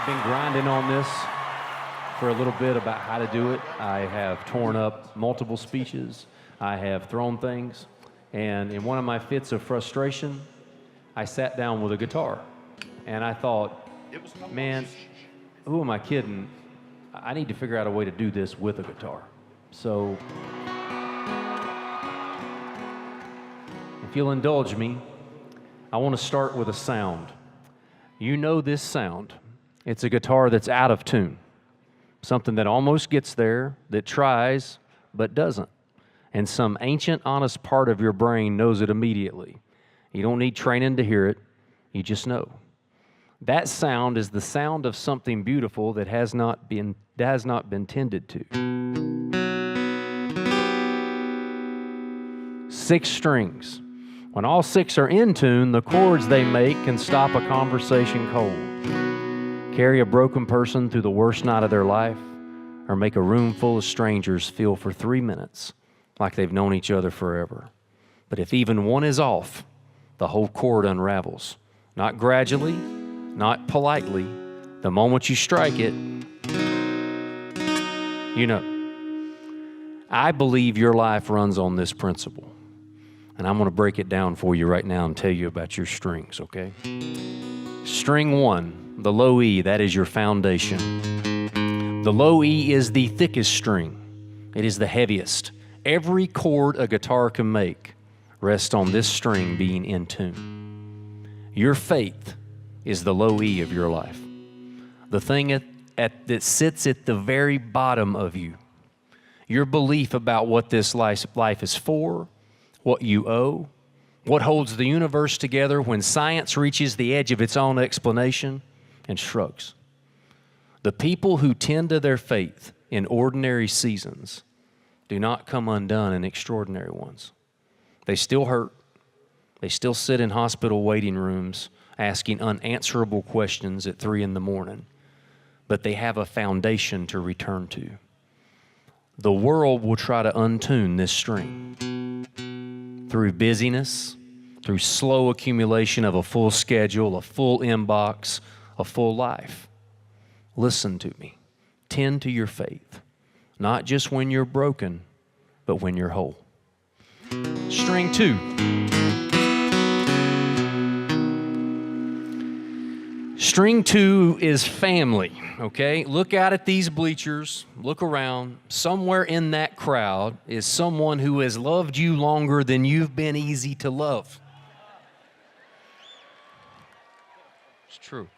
been grinding on this for a little bit about how to do it. I have torn up multiple speeches. I have thrown things. And in one of my fits of frustration, I sat down with a guitar. And I thought, man, who am I kidding? I need to figure out a way to do this with a guitar. So if you'll indulge me, I want to start with a sound. You know this sound. It's a guitar that's out of tune. Something that almost gets there, that tries, but doesn't. And some ancient, honest part of your brain knows it immediately. You don't need training to hear it. You just know. That sound is the sound of something beautiful that has not been tended to. 6 strings. When all 6 are in tune, the chords they make can stop a conversation cold, carry a broken person through the worst night of their life, or make a room full of strangers feel for 3 minutes like they've known each other forever. But if even one is off, the whole chord unravels. Not gradually, not politely. The moment you strike it, you know. I believe your life runs on this principle. And I'm going to break it down for you right now and tell you about your strings, okay? String 1, the low E, that is your foundation. The low E is the thickest string. It is the heaviest. Every chord a guitar can make rests on this string being in tune. Your faith is the low E of your life. The thing that sits at the very bottom of you. Your belief about what this life is for, what you owe, what holds the universe together when science reaches the edge of its own explanation and shrugs. The people who tend to their faith in ordinary seasons do not come undone in extraordinary ones. They still hurt. They still sit in hospital waiting rooms asking unanswerable questions at 3 a.m, but they have a foundation to return to. The world will try to untune this string through busyness, through slow accumulation of a full schedule, a full inbox, a full life. Listen to me. Tend to your faith, not just when you're broken, but when you're whole. String 2. String 2 is family, okay? Look out at these bleachers, look around. Somewhere in that crowd is someone who has loved you longer than you've been easy to love. It's true.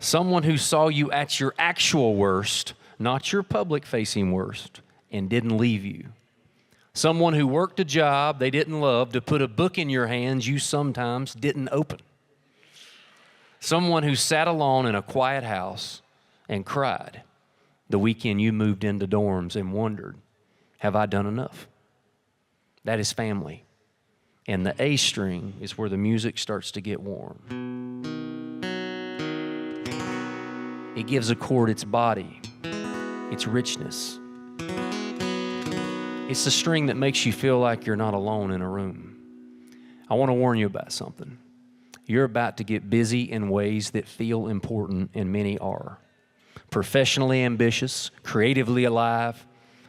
Someone who saw you at your actual worst, not your public-facing worst, and didn't leave you. Someone who worked a job they didn't love to put a book in your hands you sometimes didn't open. Someone who sat alone in a quiet house and cried the weekend you moved into dorms and wondered, have I done enough? That is family. And the A string is where the music starts to get warm. It gives a chord its body, its richness. It's the string that makes you feel like you're not alone in a room. I want to warn you about something. You're about to get busy in ways that feel important, and many are. Professionally ambitious, creatively alive,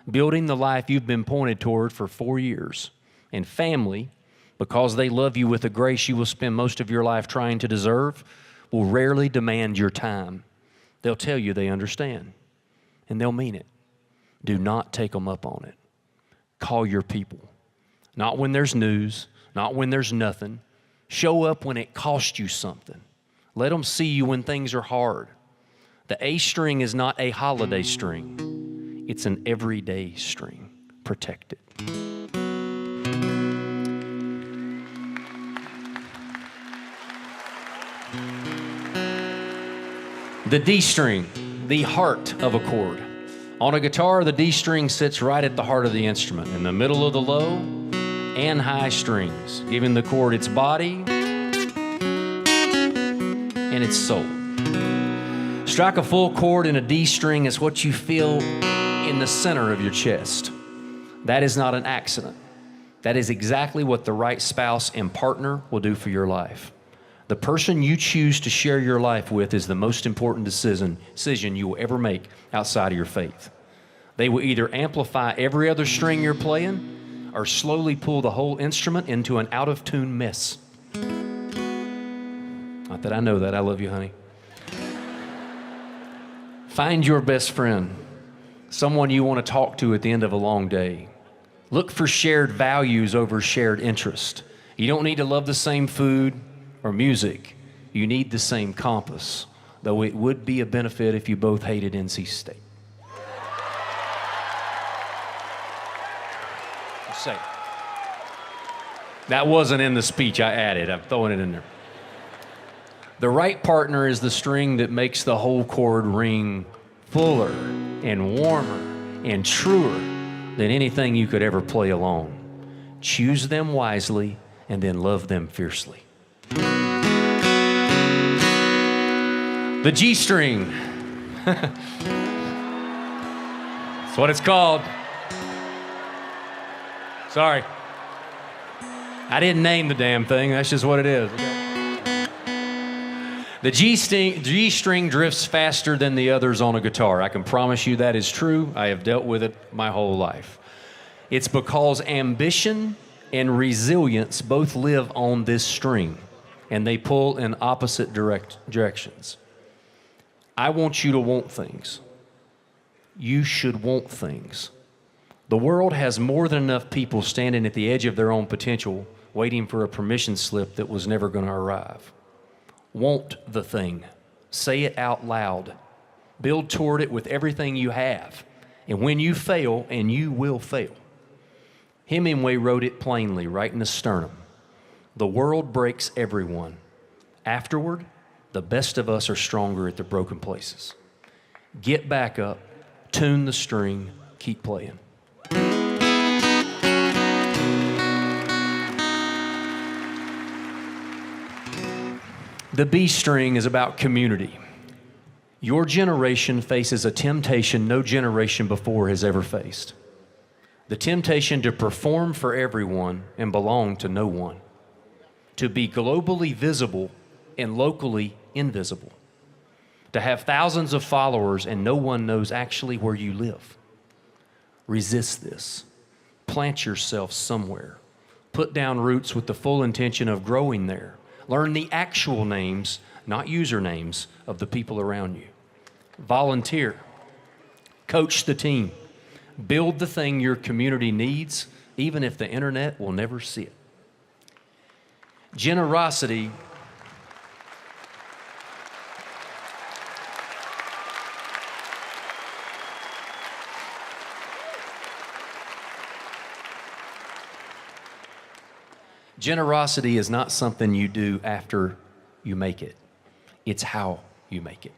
building the life you've been pointed toward for 4 years. And family, because they love you with a grace you will spend most of your life trying to deserve, will rarely demand your time. They'll tell you they understand, and they'll mean it. Do not take them up on it. Call your people. Not when there's news, not when there's nothing. Show up when it costs you something. Let them see you when things are hard. The A string is not a holiday string. It's an everyday string. Protect it. The D string, the heart of a chord. On a guitar, the D string sits right at the heart of the instrument, in the middle of the low and high strings, giving the chord its body and its soul. Strike a full chord in a D string is what you feel in the center of your chest. That is not an accident. That is exactly what the right spouse and partner will do for your life. The person you choose to share your life with is the most important decision you will ever make outside of your faith. They will either amplify every other string you're playing or slowly pull the whole instrument into an out-of-tune mess. Not that I know that. I love you, honey. Find your best friend, someone you want to talk to at the end of a long day. Look for shared values over shared interest. You don't need to love the same food or music. You need the same compass, though it would be a benefit if you both hated NC State. Just say it. That wasn't in the speech. I added. I'm throwing it in there. The right partner is the string that makes the whole chord ring fuller and warmer and truer than anything you could ever play alone. Choose them wisely and then love them fiercely. The G string. That's what it's called. Sorry. I didn't name the damn thing. That's just what it is. Okay? The G string drifts faster than the others on a guitar. I can promise you that is true. I have dealt with it my whole life. It's because ambition and resilience both live on this string, and they pull in opposite directions. I want you to want things. You should want things. The world has more than enough people standing at the edge of their own potential, waiting for a permission slip that was never going to arrive. Want the thing. Say it out loud. Build toward it with everything you have. And when you fail, and you will fail. Hemingway wrote it plainly, right in the sternum. The world breaks everyone. Afterward, the best of us are stronger at the broken places. Get back up, tune the string, keep playing. The B string is about community. Your generation faces a temptation no generation before has ever faced. The temptation to perform for everyone and belong to no one. To be globally visible and locally invisible. To have thousands of followers and no one knows actually where you live. Resist this. Plant yourself somewhere. Put down roots with the full intention of growing there. Learn the actual names, not usernames, of the people around you. Volunteer. Coach the team. Build the thing your community needs, even if the internet will never see it. Generosity. Generosity is not something you do after you make it. It's how you make it.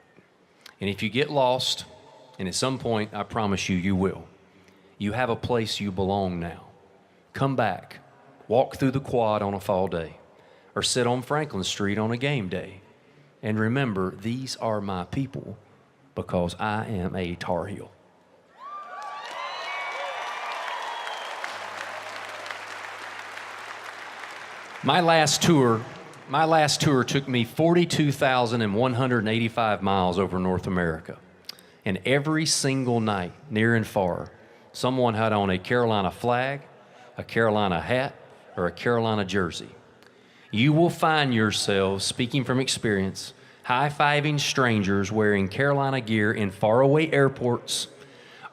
And if you get lost, and at some point, I promise you, you will, you have a place you belong now. Come back, walk through the quad on a fall day, or sit on Franklin Street on a game day. And remember, these are my people because I am a Tar Heel. My last tour took me 42,185 miles over North America. And every single night, near and far, someone had on a Carolina flag, a Carolina hat, or a Carolina jersey. You will find yourselves, speaking from experience, high-fiving strangers wearing Carolina gear in faraway airports,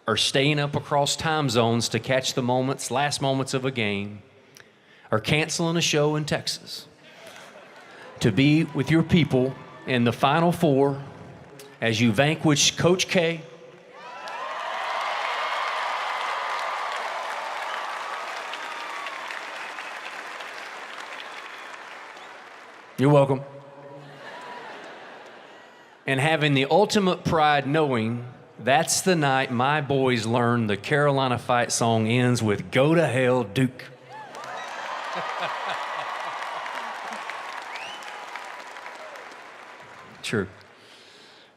or staying up across time zones to catch the last moments of a game, or canceling a show in Texas to be with your people in the Final Four as you vanquish Coach K, you're welcome, and having the ultimate pride knowing that's the night my boys learn the Carolina fight song ends with "Go to Hell, Duke." True.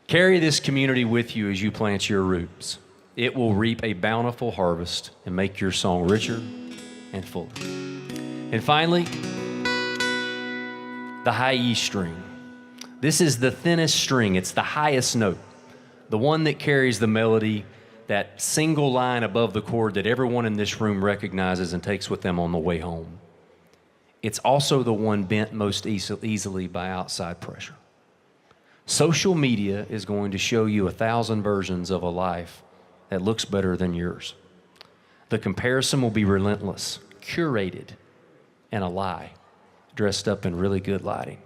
Carry this community with you as you plant your roots. It will reap a bountiful harvest and make your song richer and fuller. And finally, the high E string. This is the thinnest string. It's the highest note, the one that carries the melody, that single line above the chord that everyone in this room recognizes and takes with them on the way home. It's also the one bent most easily by outside pressure. Social media is going to show you 1,000 versions of a life that looks better than yours. The comparison will be relentless, curated, and a lie, dressed up in really good lighting.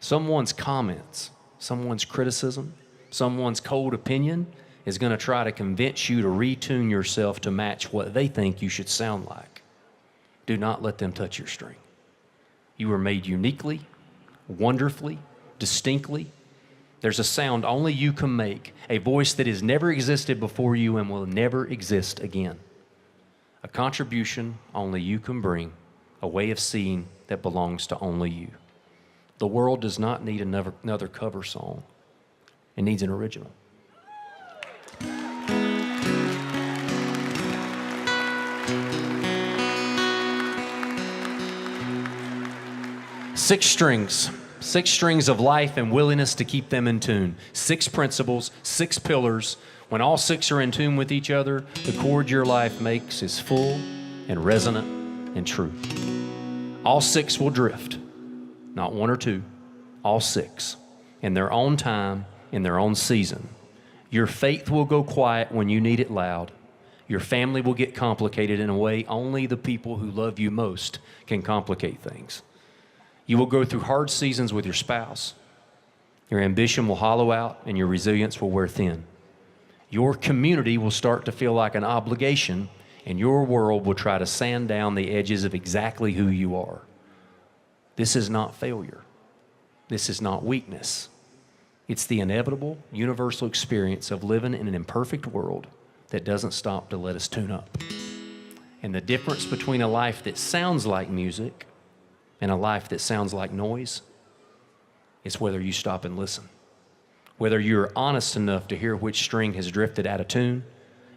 Someone's comments, someone's criticism, someone's cold opinion is going to try to convince you to retune yourself to match what they think you should sound like. Do not let them touch your string. You were made uniquely, wonderfully, distinctly. There's a sound only you can make, a voice that has never existed before you and will never exist again. A contribution only you can bring, a way of seeing that belongs to only you. The world does not need another cover song. It needs an original. Six strings of life and willingness to keep them in tune. 6 principles, 6 pillars. When all 6 are in tune with each other, the chord your life makes is full and resonant and true. All 6 will drift, not 1 or 2, all 6, in their own time, in their own season. Your faith will go quiet when you need it loud. Your family will get complicated in a way only the people who love you most can complicate things. You will go through hard seasons with your spouse. Your ambition will hollow out and your resilience will wear thin. Your community will start to feel like an obligation, and your world will try to sand down the edges of exactly who you are. This is not failure. This is not weakness. It's the inevitable, universal experience of living in an imperfect world that doesn't stop to let us tune up. And the difference between a life that sounds like music and a life that sounds like noise is whether you stop and listen, whether you're honest enough to hear which string has drifted out of tune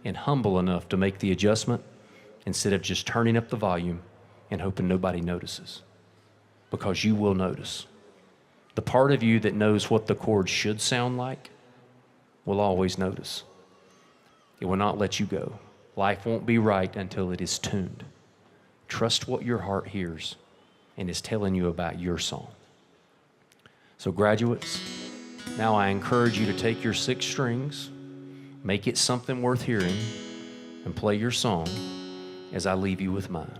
and humble enough to make the adjustment instead of just turning up the volume and hoping nobody notices, because you will notice. The part of you that knows what the chord should sound like will always notice. It will not let you go. Life won't be right until it is tuned. Trust what your heart hears and is telling you about your song. So graduates, now I encourage you to take your 6 strings, make it something worth hearing, and play your song as I leave you with mine.